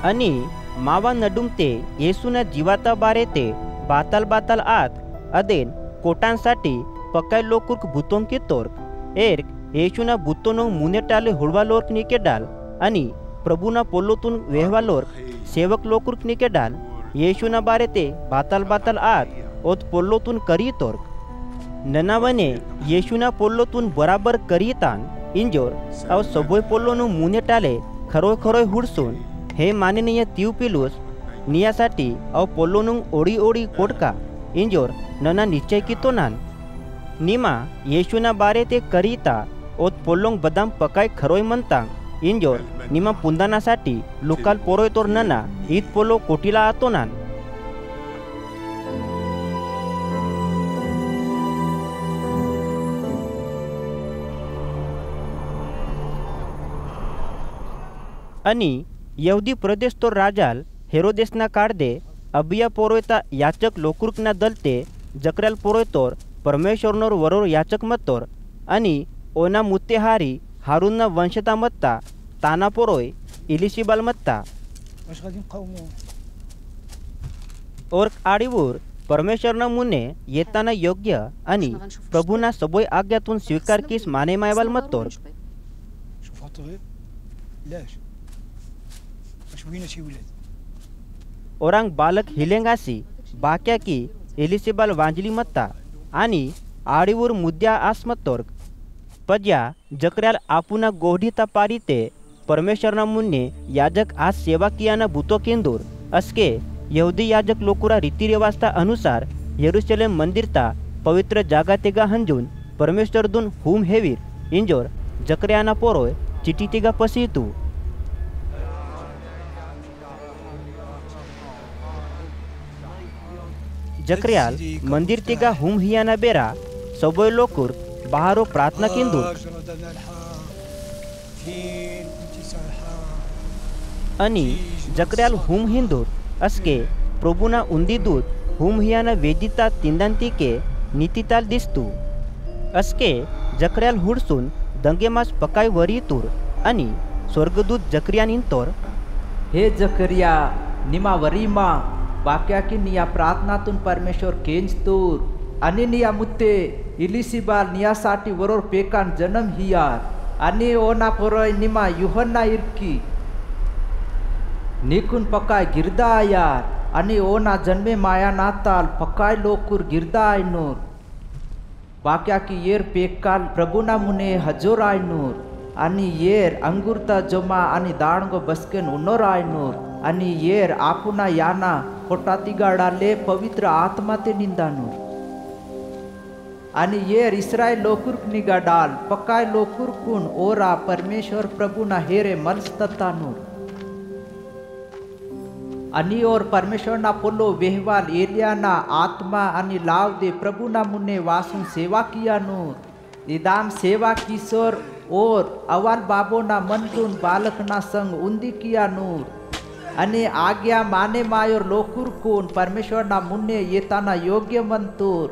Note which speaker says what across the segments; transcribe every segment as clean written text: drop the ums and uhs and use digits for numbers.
Speaker 1: आणि मावा नडुमते येसुना जीवाता बारे ते बाताल बाताल आत अदेन कोटांसाठी पकाय लोकुर्क बुतों की तोर्क एर्क येशुना बुतोनो मुनेटाले हुडवालोर्क निकेडाल आणि प्रभुना पोलोतून वेहवालोर्क सेवक लोकुर्क निकेडाल येशुना बारे ते बाताल बाताल आत ओत पोलोतून करी तोर्क ननावने येशुना पोलोतून बराबर करीतान इंजोर अव सबोय पोलोनो मुनेटाले खरोय खरोय हुडसून हे माननीय तिवपिलुस नियासाठी अव पोलोनुंग ओडी ओडी कोटका इंजोर नना निश्चय कितो नान निमा येशुना बारे ते करीता ओत पोलोंग बदाम पकाय खरोय म्हणतांग इंजोर निमा पुंदानासाठी लुकाल पोरोय तोर नना ईद पोलो कोटीला आतो नान आणि यहुदी प्रदेश तो राजाल हेरोदेसना काढदे अबिया पोरोयता याचक लोकुर्कना दलते जकराल पोरोयतोर परमेश्वरनोर वरोर याचक मत्तोर आणि ओना मुत्तेहारी हारूनना वंशता मत्ता ताना पोरोय इलिशिबाल मत्ता और आडीवूर परमेश्वरना मुने येताना योग्य आणि प्रभुना सबोय आज्ञातून स्वीकार कीस माने मायवाल मत्तोर औरंग बालक हिलेंगासी बाक्या की एलिसिबाल वांजली मत्ता आणि आडीवूर मुद्द्या आसमत्तोर्क पज्या जकऱ्याल आपुना गोढीता पारीते परमेश्वरना मुन्ने याजक आज सेवा कियाना बुतो केंदूर असके यहुदी याजक लोकुरा रीतिरिवाजता अनुसार यरूशलेम मंदिरता पवित्र जागा तेगा हंजून परमेश्वर दून हुम हेवीर इंजोर जकऱ्याना पोरोय चिटी तेगा पसीतू जकरियाल मंदिर तेगा हुम हियाना बेरा सबोय लोकुर बाहरो प्रार्थना केंदूर आणि जकरियाल हुम हिंदूर असके प्रभुना उंदी दूत हुम हियाना वेदिता तिंदांती के नीतिताल दिसतू असके जकरियाल हुडसून दंगेमास पकाय वरी तूर आणि स्वर्गदूत जकरियान इंतोर
Speaker 2: हे जकरिया निमा वरीमा बाक्या की निया प्रार्थनातून परमेश्वर केंजतूर आणि निया मुत्ते इलिसिबाल नियासाठी वरोर पेकान जन्म हियार आणि ओना पोरोय निमा युहन्ना इरकी निकुन पकाय गिरदा आयार आणि ओना जन्मे माया नाताल पकाय लोकुर गिरदा आयनूर बाक्या की येर पेकाल प्रभुना मुने हजोर आयनूर आणि येर अंगुरता जमा आणि दाणगो बसकेन उनोर आयनूर आणि येर आपुना याना कोटातिगाडाले पवित्र आत्मा ते निंदानूर आणि येर इस्रायल लोकुर्क निगाडाल पकाय लोकुर्कून ओरा परमेश्वर प्रभुना हेरे मलस्ततानूर आणि और परमेश्वरना पोलो वेहवाल एलियाना आत्मा आणि लाव दे प्रभुना मुन्ने वासून सेवा कियानूर इदाम सेवा किशोर और अवाल बाबोना मंतून बालकना संग उंदी कियानूर आणि आज्ञा माने मायोर लोकुरकून परमेश्वरना मुन्ने येताना योग्य मंतूर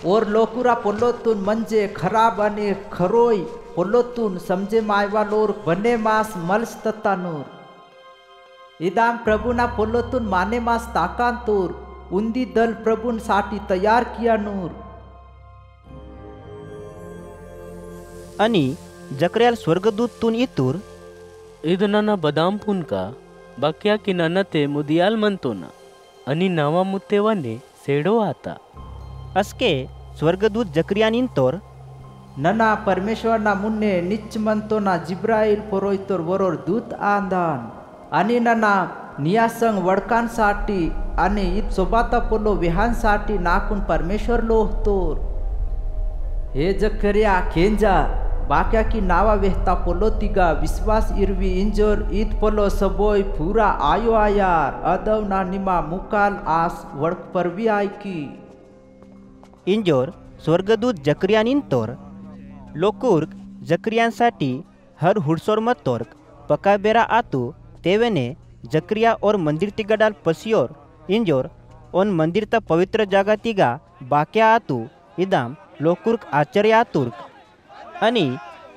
Speaker 2: और लोकुरा पोलोतून म्हणजे खराब आणि खरोय पोलोतून समजे मायवालोर बने मास मलस्ततानूर इदाम प्रभुना पोलोतून माने मास ताकांतूर उंदी दल प्रभुन साठी तयार कियानूर
Speaker 1: आणि जकरियाल स्वर्गदूतून इतूर
Speaker 3: इदनाना बदाम पुनका बाक्या की ननते मुदियाल म्हणतोना आणि नवा मुत्तेवाने सेडो आता
Speaker 1: असके स्वर्गदूत जकरियान इंतोर
Speaker 2: नना परमेश्वरना मुन्ने निच म्हणतोना जिब्राईल पोरोयतोर वरोर दूत आंदान आणि नना नियासंग वडकांसाठी आणि इत सोबाता पोलो विहानसाठी नाकून परमेश्वर लोहतोर हे जकरिया खेंजा बाक्या की नावा वेहता पोलो तिगा विश्वास इरवी इंजोर ईद पोलो सबोय पूरा आयो आयार अदवना निमा मुकाल आस वडक परवी आयकी
Speaker 1: इंजोर स्वर्गदूत जकरियान इंतोर लोकुर्क जकरियांसाठी हर हुडसोर मत्तोर्क पका बेरा आतू तेवेने जकरिया और मंदिर तिगडाल पसियोर इंजोर ओन मंदिर ता पवित्र जागा तिगा बाक्या आतू इदाम लोकुर्क आश्चर्य आतुर्क आणि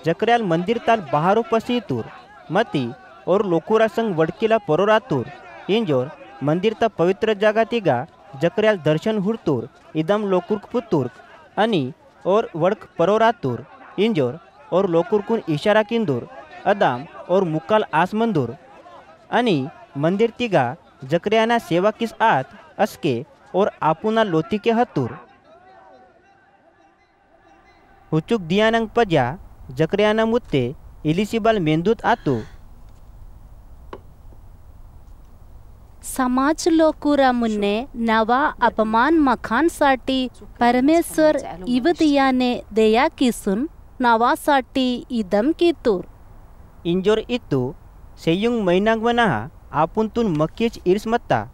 Speaker 1: जकरयाल मंदिर ताल बाहरो पसी तूर मती और लोकुरा संग वड़कीला परोरातूर इंजोर मंदिर ता पवित्र जगह तिगा जकरयाल दर्शन हुरतूर इदम लोकुर्क पुतुर्क अनि और वड़क परोरातूर इंजोर और लोकुर्कुन इशारा किंदूर अदाम और मुकाल आसमंदूर अनि मंदिर तिगा जकरयाना सेवा किस आत अस्के और आपुना लोती के हतूर हुचुक दियानंग पजा जकरयाना मुत्ते इलिसिबाल मेंदूत आतू
Speaker 4: समाज लोकुरा मुन्ने नवा अपमान मखांसाठी परमेश्वर इवदियाने दया किसून नावासाठी इदम कितूर
Speaker 1: इंजोर इतू सेयुंग मैनांग मनाहा आपुन तुन मक्कीच इर्स मत्ता